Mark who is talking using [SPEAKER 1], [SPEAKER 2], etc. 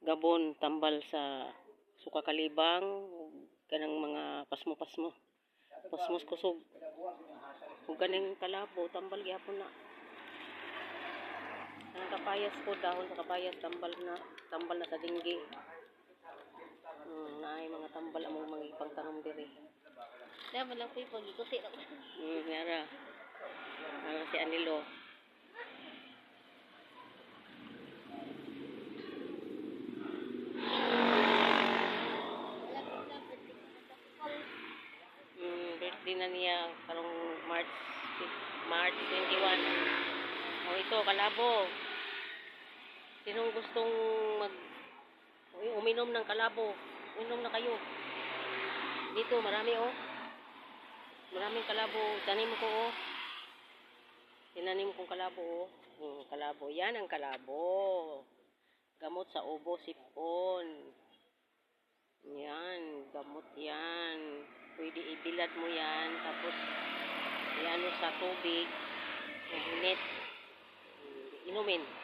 [SPEAKER 1] Gabon tambal sa suka kalibang kanang mga pasmo-pasmo. Pasmos kusog. Ug kaning kalabo tambal gyapon na. Ang kapayas ko dahon sa kapayas tambal na sa dinggi. Naay mga tambal among mga ipangtanom diri.
[SPEAKER 2] Dapat lang po ikuti lang.
[SPEAKER 1] Ngara. Si Anilo. Birthday na niya karong March 21. O ito kalabo. Sinong gustong uminom ng kalabo? Uminom na kayo. Dito marami Maraming kalabo. Tanim ko Tinanim kong kalabo kalabo. Yan ang kalabo. Gamot sa ubo, sipon. Yan, gamot yan. Pwede ibilad mo yan. Tapos, iano sa tubig. Init. Inumin.